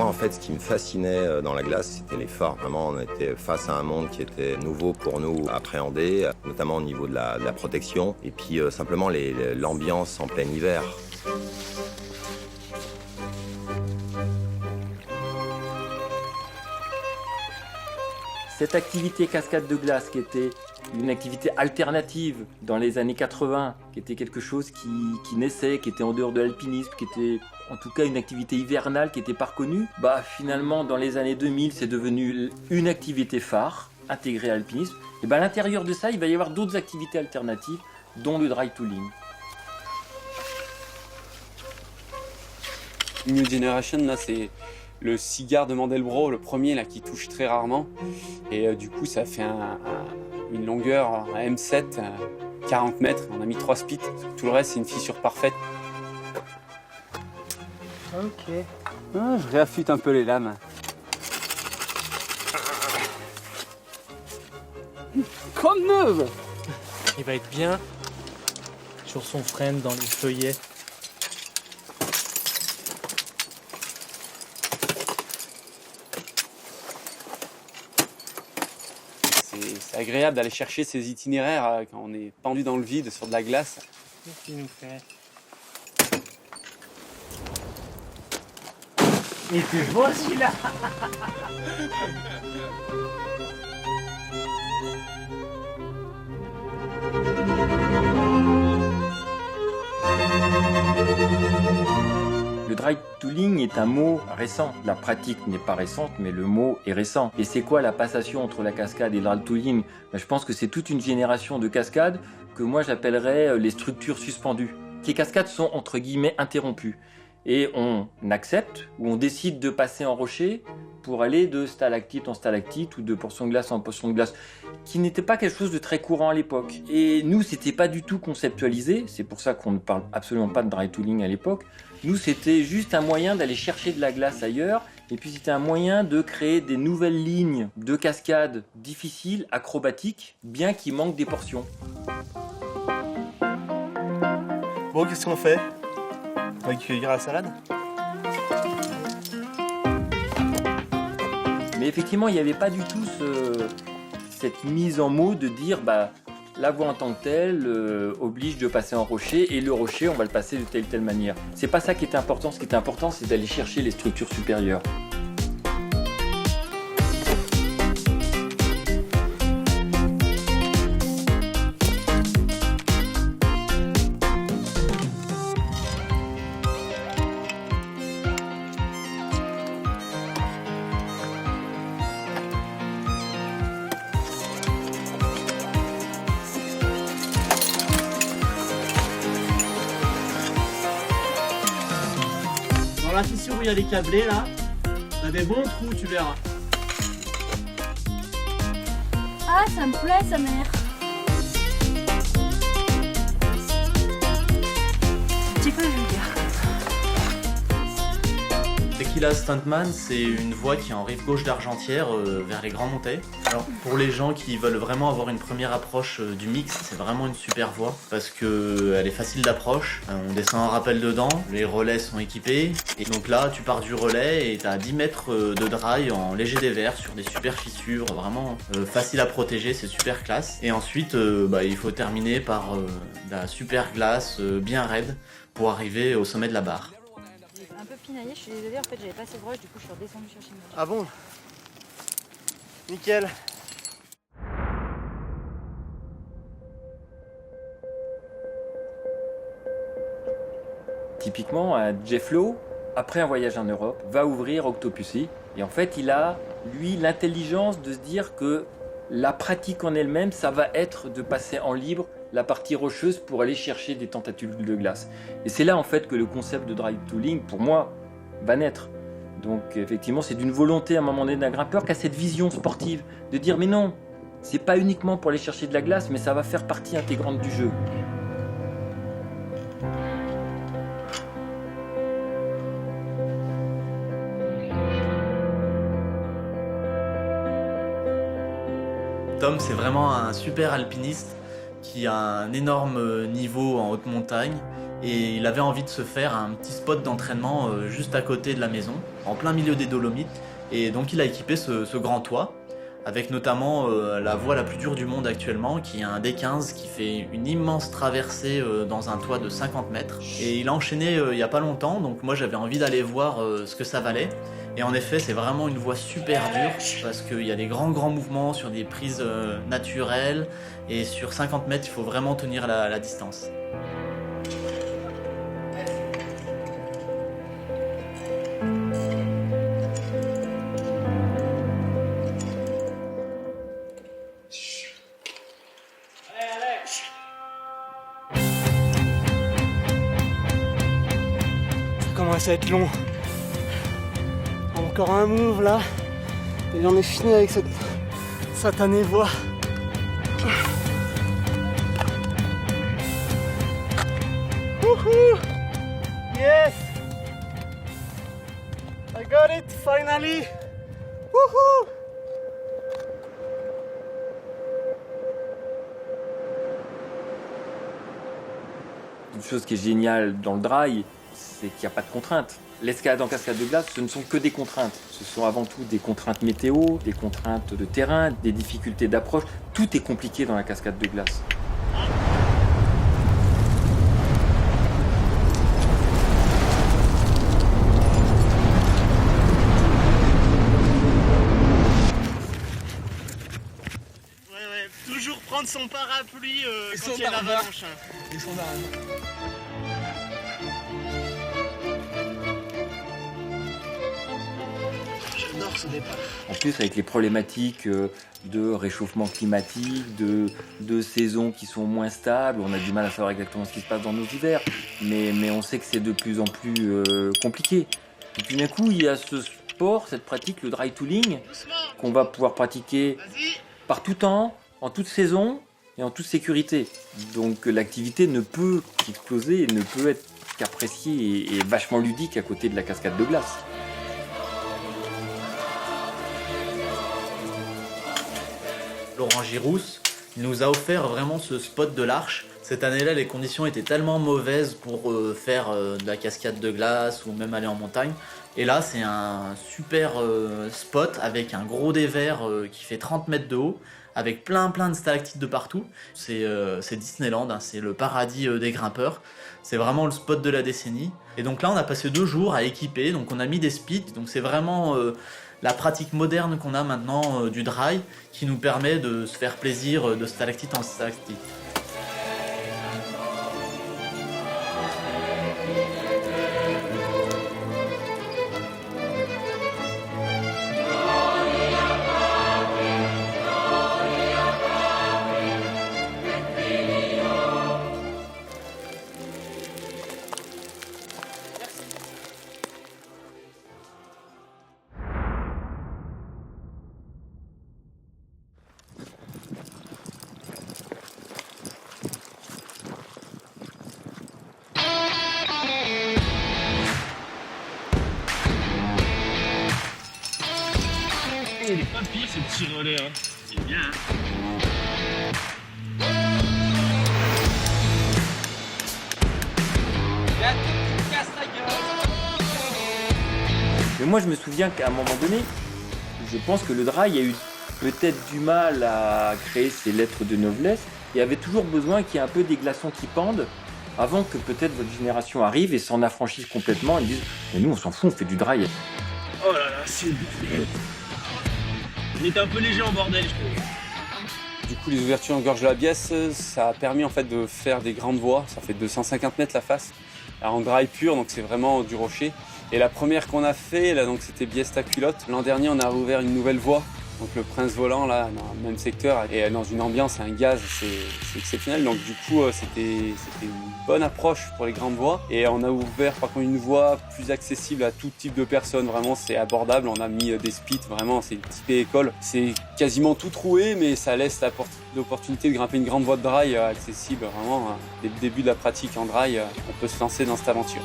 Moi, en fait, ce qui me fascinait dans la glace, c'était les phares. Vraiment, on était face à un monde qui était nouveau pour nous à appréhender, notamment au niveau de la protection, et puis simplement l'ambiance en plein hiver. Cette activité cascade de glace qui était une activité alternative dans les années 80, qui était quelque chose qui naissait, qui était en dehors de l'alpinisme, qui était en tout cas une activité hivernale qui n'était pas reconnue, finalement dans les années 2000 c'est devenu une activité phare intégrée à l'alpinisme. Et à l'intérieur de ça il va y avoir d'autres activités alternatives dont le dry tooling. New Generation là c'est le cigare de Mandelbrot, le premier là qui touche très rarement. Et du coup, ça fait une longueur, un M7, 40 mètres. On a mis 3 spits. Tout le reste, c'est une fissure parfaite. Ok. Je réaffûte un peu les lames. Comme neuve. Il va être bien sur son frame dans les feuillets. C'est agréable d'aller chercher ces itinéraires quand on est pendu dans le vide sur de la glace. Qu'est-ce qu'il nous fait? Il était beau celui-là. Le dry tooling est un mot récent. La pratique n'est pas récente, mais le mot est récent. Et c'est quoi la passation entre la cascade et le dry tooling? Je pense que c'est toute une génération de cascades que moi j'appellerais les structures suspendues. Ces cascades sont entre guillemets interrompues. Et on accepte ou on décide de passer en rocher pour aller de stalactite en stalactite ou de portion de glace en portion de glace, qui n'était pas quelque chose de très courant à l'époque. Et nous, c'était pas du tout conceptualisé, c'est pour ça qu'on ne parle absolument pas de dry tooling à l'époque. Nous, c'était juste un moyen d'aller chercher de la glace ailleurs, et puis c'était un moyen de créer des nouvelles lignes de cascades difficiles, acrobatiques, bien qu'il manque des portions. Bon, qu'est-ce qu'on fait? On va cueillir la salade. Mais effectivement, il n'y avait pas du tout cette mise en mots de dire la voie en tant que telle oblige de passer en rocher, et le rocher, on va le passer de telle ou telle manière. C'est pas ça qui était important. Ce qui était important, c'est d'aller chercher les structures supérieures. Dans la fissure où il y a les câblés là, on a des bons trous, tu verras. Ah, ça me plaît, sa mère. C'est quoi, je veux dire? Tequila Stuntman, c'est une voie qui est en rive gauche d'Argentière vers les Grands Montets. Alors pour les gens qui veulent vraiment avoir une première approche du mix, c'est vraiment une super voie parce qu'elle est facile d'approche. On descend en rappel dedans, les relais sont équipés. Et donc là, tu pars du relais et tu as 10 mètres de dry en léger dévers sur des super fissures, vraiment facile à protéger, c'est super classe. Et ensuite, il faut terminer par de la super glace bien raide pour arriver au sommet de la barre. Un peu pinaillé, je suis désolée, en fait j'avais pas assez de broche, du coup je suis redescendue chercher une broche. Ah bon? Nickel. Typiquement, Jeff Lowe, après un voyage en Europe, va ouvrir Octopussy. Et en fait, il a, lui, l'intelligence de se dire que la pratique en elle-même, ça va être de passer en libre la partie rocheuse pour aller chercher des tentacules de glace. Et c'est là, en fait, que le concept de dry tooling, pour moi, va naître. Donc, effectivement, c'est d'une volonté, à un moment donné, d'un grimpeur qui a cette vision sportive, de dire, mais non, c'est pas uniquement pour aller chercher de la glace, mais ça va faire partie intégrante du jeu. Tom, c'est vraiment un super alpiniste qui a un énorme niveau en haute montagne et il avait envie de se faire un petit spot d'entraînement juste à côté de la maison. en plein milieu des Dolomites. Et donc il a équipé ce grand toit, avec notamment la voie la plus dure du monde actuellement, qui est un D15 qui fait une immense traversée dans un toit de 50 mètres. Et il a enchaîné il n'y a pas longtemps, donc moi j'avais envie d'aller voir ce que ça valait. Et en effet, c'est vraiment une voie super dure, parce qu'il y a des grands mouvements sur des prises naturelles, et sur 50 mètres, il faut vraiment tenir la distance. Ça commence à être long. Encore un move là. Et j'en ai fini avec cette satanée voie. Wouhou! Yes! I got it finally! Wouhou! Une chose qui est géniale dans le dry, c'est qu'il n'y a pas de contraintes. L'escalade en cascade de glace, ce ne sont que des contraintes. Ce sont avant tout des contraintes météo, des contraintes de terrain, des difficultés d'approche. Tout est compliqué dans la cascade de glace. Ouais, toujours prendre son parapluie quand il y a l'avalanche. Et son arme. J'adore ce départ. En plus, avec les problématiques de réchauffement climatique, de saisons qui sont moins stables, on a du mal à savoir exactement ce qui se passe dans nos hivers, mais on sait que c'est de plus en plus compliqué. Et puis d'un coup, il y a ce sport, cette pratique, le dry tooling, qu'on va pouvoir pratiquer par tout temps, en toute saison et en toute sécurité. Donc l'activité ne peut qu'exploser et ne peut être qu'appréciée et vachement ludique à côté de la cascade de glace. Laurent Girousse nous a offert vraiment ce spot de l'Arche. Cette année-là, les conditions étaient tellement mauvaises pour faire de la cascade de glace ou même aller en montagne. Et là, c'est un super spot avec un gros dévers qui fait 30 mètres de haut, avec plein de stalactites de partout. C'est Disneyland, hein, c'est le paradis des grimpeurs. C'est vraiment le spot de la décennie. Et donc là, on a passé 2 jours à équiper, donc on a mis des speeds, donc c'est vraiment la pratique moderne qu'on a maintenant du dry qui nous permet de se faire plaisir de stalactite en stalactite. Il est pas pire ce petit relais, hein. C'est bien, hein. Mais moi, je me souviens qu'à un moment donné, je pense que le dry a eu peut-être du mal à créer ses lettres de noblesse et avait toujours besoin qu'il y ait un peu des glaçons qui pendent avant que peut-être votre génération arrive et s'en affranchisse complètement et dise « Mais nous, on s'en fout, on fait du dry ». Oh là là, c'est bien. On était un peu léger en bordel, je trouve. Du coup, les ouvertures en gorge de la Biesse, ça a permis en fait de faire des grandes voies. Ça fait 250 mètres la face. Alors, en dry pur, donc c'est vraiment du rocher. Et la première qu'on a fait, là, donc c'était Bieste-à-Culotte. L'an dernier, on a rouvert une nouvelle voie. Donc le Prince Volant, là, dans le même secteur, et dans une ambiance, un gaz, c'est exceptionnel. Donc du coup, c'était une bonne approche pour les grandes voies. Et on a ouvert par contre une voie plus accessible à tout type de personnes. Vraiment, c'est abordable. On a mis des speeds, vraiment, c'est typé école. C'est quasiment tout troué, mais ça laisse l'opportunité de grimper une grande voie de dry accessible. Vraiment, dès le début de la pratique en dry, on peut se lancer dans cette aventure.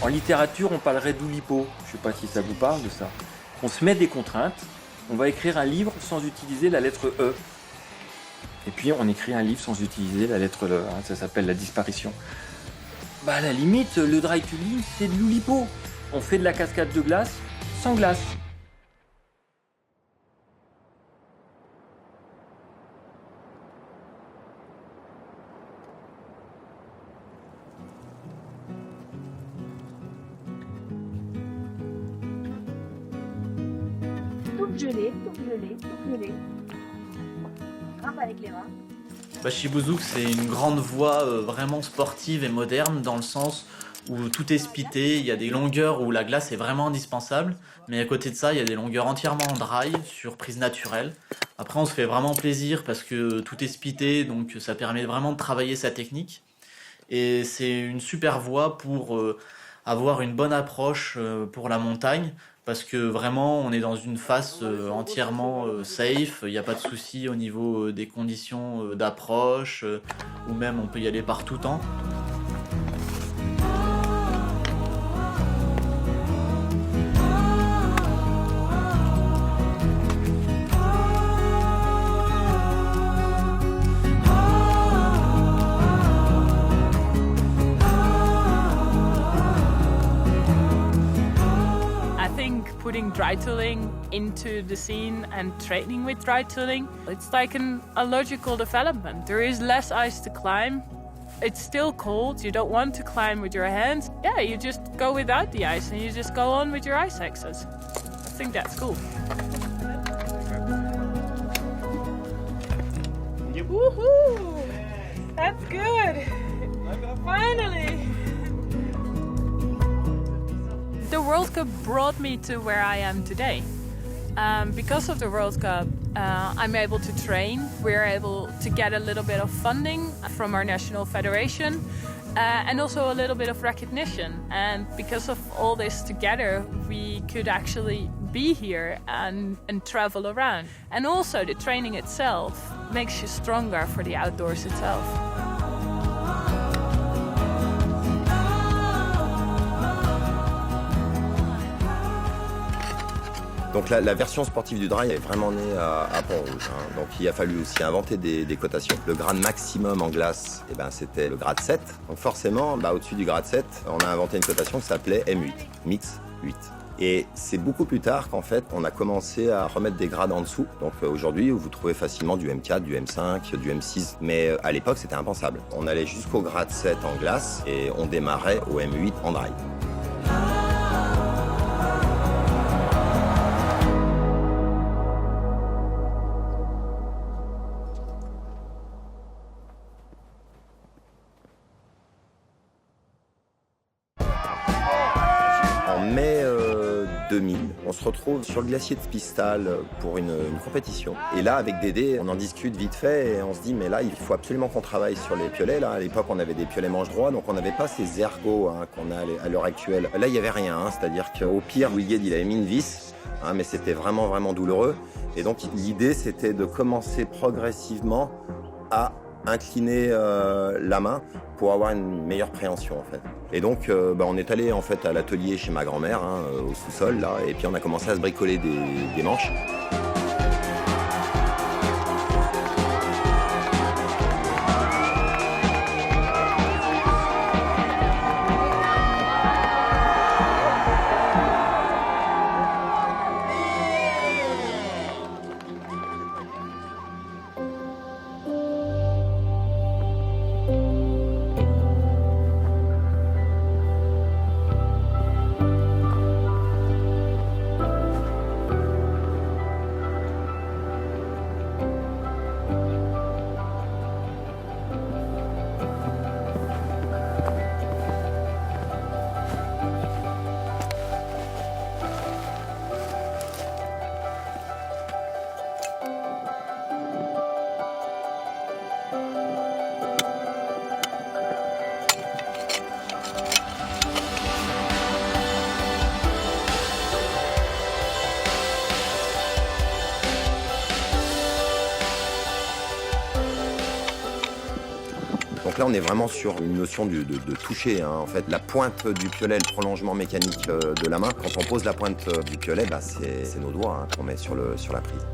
En littérature, on parlerait d'oulipo. Je ne sais pas si ça vous parle de ça. On se met des contraintes. On va écrire un livre sans utiliser la lettre E. Et puis on écrit un livre sans utiliser la lettre E. Ça s'appelle la disparition. À la limite, le dry tooling, c'est de l'oulipo. On fait de la cascade de glace sans glace. Tout gelé, tout gelé, tout gelé. Grimpe avec les mains. Chibouzou, c'est une grande voie vraiment sportive et moderne dans le sens où tout est spité, il y a des longueurs où la glace est vraiment indispensable, mais à côté de ça, il y a des longueurs entièrement en dry, sur prise naturelle. Après, on se fait vraiment plaisir parce que tout est spité, donc ça permet vraiment de travailler sa technique. Et c'est une super voie pour avoir une bonne approche pour la montagne, parce que vraiment, on est dans une face entièrement safe, il n'y a pas de souci au niveau des conditions d'approche, ou même on peut y aller par tout temps. Putting dry tooling into the scene and training with dry tooling, it's like a logical development. There is less ice to climb. It's still cold. You don't want to climb with your hands. Yeah, you just go without the ice and you just go on with your ice axes. I think that's cool. Woohoo! That's good. Finally. The World Cup brought me to where I am today. Because of the World Cup, I'm able to train. We're able to get a little bit of funding from our national federation and also a little bit of recognition. And because of all this together, we could actually be here and travel around. And also the training itself makes you stronger for the outdoors itself. Donc la version sportive du dry est vraiment née à Pont-Rouge. Donc il a fallu aussi inventer des cotations. Le grade maximum en glace, c'était le grade 7. Donc forcément, au-dessus du grade 7, on a inventé une cotation qui s'appelait M8, Mix 8. Et c'est beaucoup plus tard qu'en fait, on a commencé à remettre des grades en dessous. Donc aujourd'hui, vous trouvez facilement du M4, du M5, du M6. Mais à l'époque, c'était impensable. On allait jusqu'au grade 7 en glace et on démarrait au M8 en dry. mai 2000, on se retrouve sur le glacier de Pistal pour une compétition. Et là, avec Dédé, on en discute vite fait et on se dit, mais là, il faut absolument qu'on travaille sur les piolets. Là, à l'époque, on avait des piolets manche droit, donc on n'avait pas ces ergots qu'on a à l'heure actuelle. Là, il n'y avait rien, c'est-à-dire qu'au pire, Louis Gued, il avait mis une vis, mais c'était vraiment, vraiment douloureux. Et donc, l'idée, c'était de commencer progressivement à incliner la main pour avoir une meilleure préhension en fait. Et donc on est allé en fait à l'atelier chez ma grand-mère au sous-sol là, et puis on a commencé à se bricoler des manches. là, on est vraiment sur une notion de toucher. Hein. En fait, la pointe du piolet, le prolongement mécanique de la main, quand on pose la pointe du piolet, bah, c'est nos doigts hein, qu'on met sur la prise.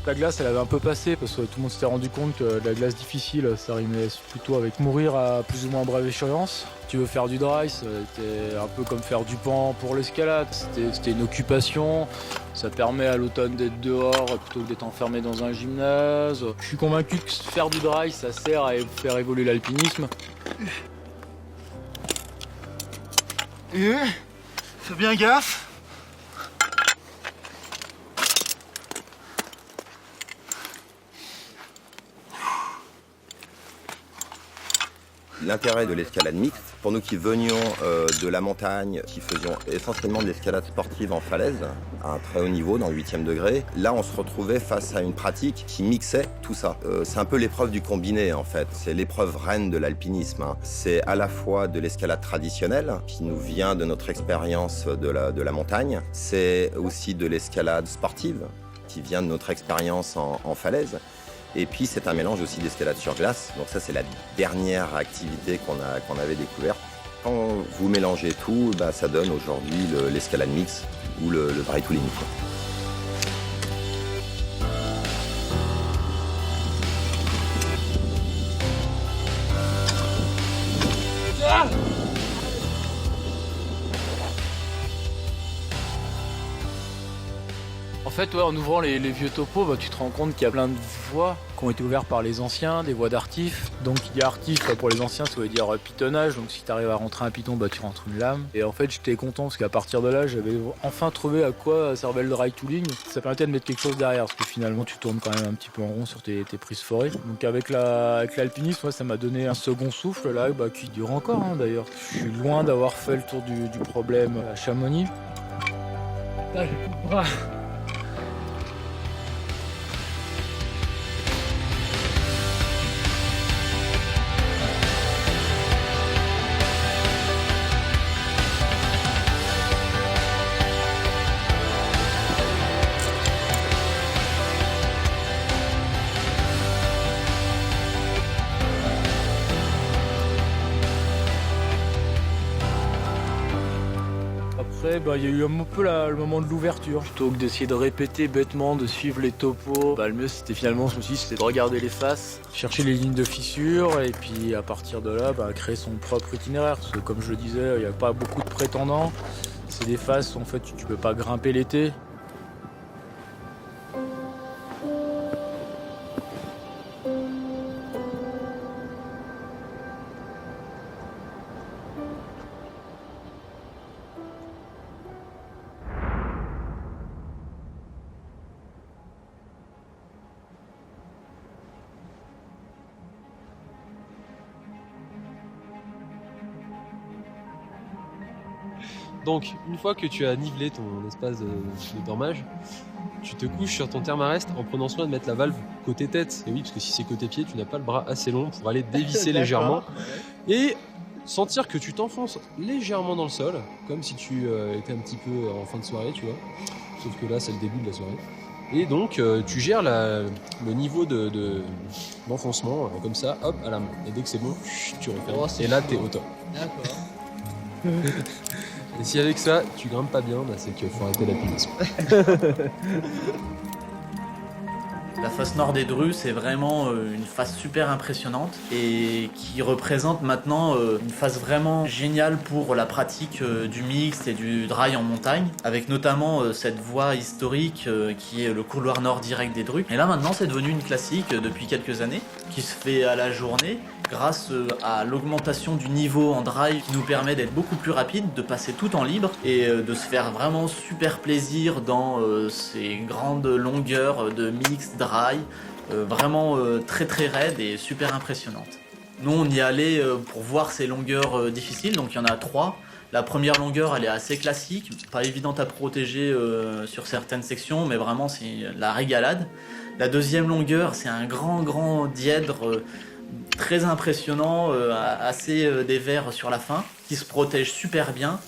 La glace, elle avait un peu passé parce que tout le monde s'était rendu compte que la glace difficile, ça rimait plutôt avec mourir à plus ou moins brève échéance. Tu veux faire du dry, c'était un peu comme faire du pan pour l'escalade. C'était une occupation. Ça permet à l'automne d'être dehors plutôt que d'être enfermé dans un gymnase. Je suis convaincu que faire du dry, ça sert à faire évoluer l'alpinisme. Fais bien gaffe. L'intérêt de l'escalade mixte, pour nous qui venions de la montagne, qui faisions essentiellement de l'escalade sportive en falaise, à un très haut niveau, dans le 8e degré, là on se retrouvait face à une pratique qui mixait tout ça. C'est un peu l'épreuve du combiné en fait, c'est l'épreuve reine de l'alpinisme. Hein. C'est à la fois de l'escalade traditionnelle, qui nous vient de notre expérience de la montagne, c'est aussi de l'escalade sportive, qui vient de notre expérience en falaise. Et puis c'est un mélange aussi d'escalade sur glace, donc ça c'est la dernière activité qu'on avait découverte. Quand vous mélangez tout, bah, ça donne aujourd'hui l'escalade mix ou le dry tooling. En fait, ouais, en ouvrant les vieux topos, bah, tu te rends compte qu'il y a plein de voies qui ont été ouvertes par les anciens, des voies d'artif. Donc il y a artif, pour les anciens, ça veut dire pitonnage. Donc si tu arrives à rentrer un piton, bah, tu rentres une lame. Et en fait, j'étais content parce qu'à partir de là, j'avais enfin trouvé à quoi servait le dry tooling. Ça permettait de mettre quelque chose derrière parce que finalement, tu tournes quand même un petit peu en rond sur tes prises forêt. Donc avec l'alpinisme, ouais, ça m'a donné un second souffle là, bah, qui dure encore hein, d'ailleurs. Je suis loin d'avoir fait le tour du problème à Chamonix. Là, j'ai plus de bras. Après, bah, y a eu un peu le moment de l'ouverture. Plutôt que d'essayer de répéter bêtement, de suivre les topos, bah, le mieux c'était finalement, je me suis dit, c'était de regarder les faces, chercher les lignes de fissure et puis à partir de là, bah, créer son propre itinéraire. Parce que comme je le disais, il n'y a pas beaucoup de prétendants. C'est des faces, en fait, tu peux pas grimper l'été. Donc, une fois que tu as nivelé ton espace de dormage, tu te couches sur ton thermarest en prenant soin de mettre la valve côté tête. Et oui, parce que si c'est côté pied, tu n'as pas le bras assez long pour aller dévisser légèrement. Et sentir que tu t'enfonces légèrement dans le sol, comme si tu étais un petit peu en fin de soirée, tu vois. Sauf que là, c'est le début de la soirée. Et donc, tu gères le niveau d'enfoncement, comme ça, hop, à la main. Et dès que c'est bon, tu refermes. Et là, t'es au top. D'accord. Et si avec ça, tu grimpes pas bien, bah c'est qu'il faut arrêter l'alpinisme. La face nord des Drus, c'est vraiment une face super impressionnante et qui représente maintenant une face vraiment géniale pour la pratique du mixte et du dry en montagne, avec notamment cette voie historique qui est le couloir nord direct des Drus. Et là maintenant, c'est devenu une classique depuis quelques années, qui se fait à la journée, grâce à l'augmentation du niveau en dry qui nous permet d'être beaucoup plus rapide, de passer tout en libre et de se faire vraiment super plaisir dans ces grandes longueurs de mix dry vraiment très très raide et super impressionnante. Nous on y allait pour voir ces longueurs difficiles, donc il y en a 3. La première longueur elle est assez classique, pas évidente à protéger sur certaines sections, mais vraiment c'est la régalade. La deuxième longueur c'est un grand dièdre très impressionnant, assez dévers sur la fin, qui se protège super bien.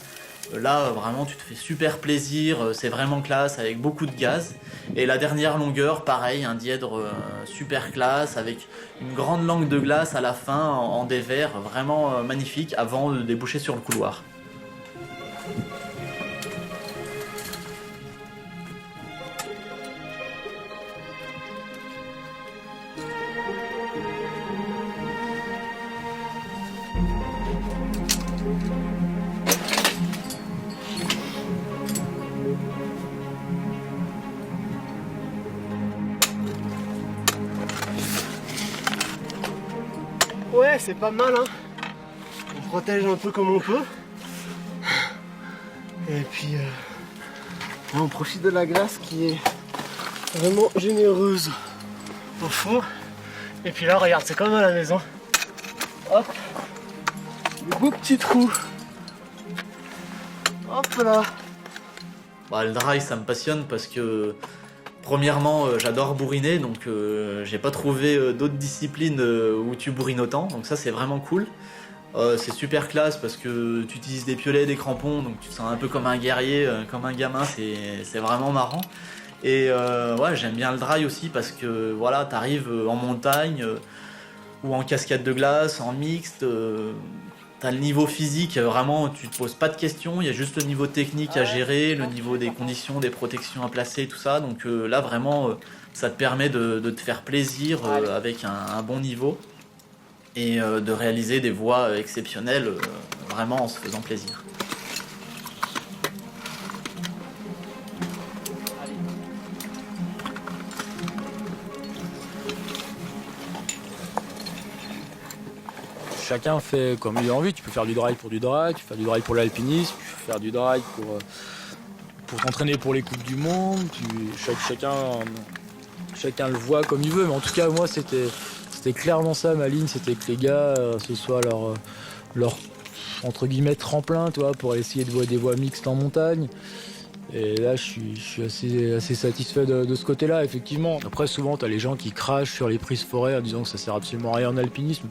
Là vraiment tu te fais super plaisir, c'est vraiment classe avec beaucoup de gaz. Et la dernière longueur pareil, un dièdre super classe avec une grande langue de glace à la fin en dévers, vraiment magnifique avant de déboucher sur le couloir. Ouais, c'est pas mal, hein. On protège un peu comme on peut. Et puis, là, on profite de la glace qui est vraiment généreuse au fond. Et puis là, regarde, c'est comme à la maison. Hop, des beaux petits trous. Hop là. Bah, le dry, ça me passionne parce que premièrement, j'adore bourriner, donc j'ai pas trouvé d'autres disciplines où tu bourrines autant, donc ça c'est vraiment cool. C'est super classe parce que tu utilises des piolets, des crampons, donc tu te sens un peu comme un guerrier, comme un gamin, c'est vraiment marrant. Et ouais, j'aime bien le dry aussi parce que voilà, t'arrives en montagne ou en cascade de glace, en mixte. T'as le niveau physique, vraiment tu te poses pas de questions, il y a juste le niveau technique à gérer, le niveau des conditions, des protections à placer, tout ça. Donc là vraiment ça te permet de te faire plaisir avec un bon niveau et de réaliser des voies exceptionnelles vraiment en se faisant plaisir. Chacun fait comme il a envie. Tu peux faire du dry pour du dry, tu peux faire du dry pour l'alpinisme, tu peux faire du dry pour t'entraîner pour les coupes du monde. Chacun le voit comme il veut. Mais en tout cas, moi, c'était clairement ça ma ligne. C'était que les gars, ce soit leur entre guillemets tremplin, tu vois, pour essayer de voir des voies mixtes en montagne. Et là, je suis assez satisfait de ce côté-là, effectivement. Après, souvent, tu as les gens qui crachent sur les prises forêt en disant que ça sert absolument à rien en alpinisme.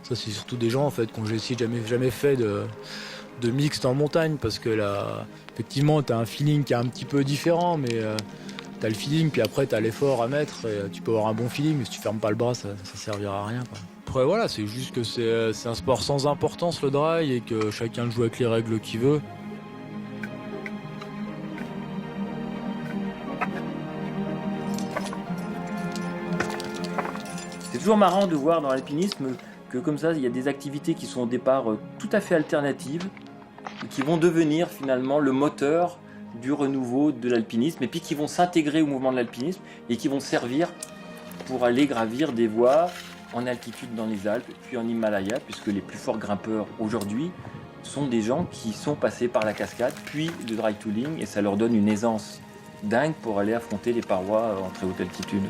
Ça, c'est surtout des gens en fait qui ont jamais fait de mixte en montagne, parce que là, effectivement, t'as un feeling qui est un petit peu différent, mais t'as le feeling, puis après t'as l'effort à mettre, et tu peux avoir un bon feeling, mais si tu fermes pas le bras, ça servira à rien, quoi. Après voilà, c'est juste que c'est un sport sans importance, le dry, et que chacun le joue avec les règles qu'il veut. C'est toujours marrant de voir dans l'alpinisme que comme ça, il y a des activités qui sont au départ tout à fait alternatives et qui vont devenir finalement le moteur du renouveau de l'alpinisme, et puis qui vont s'intégrer au mouvement de l'alpinisme et qui vont servir pour aller gravir des voies en altitude dans les Alpes, puis en Himalaya, puisque les plus forts grimpeurs aujourd'hui sont des gens qui sont passés par la cascade, puis le dry tooling, et ça leur donne une aisance dingue pour aller affronter les parois en très haute altitude.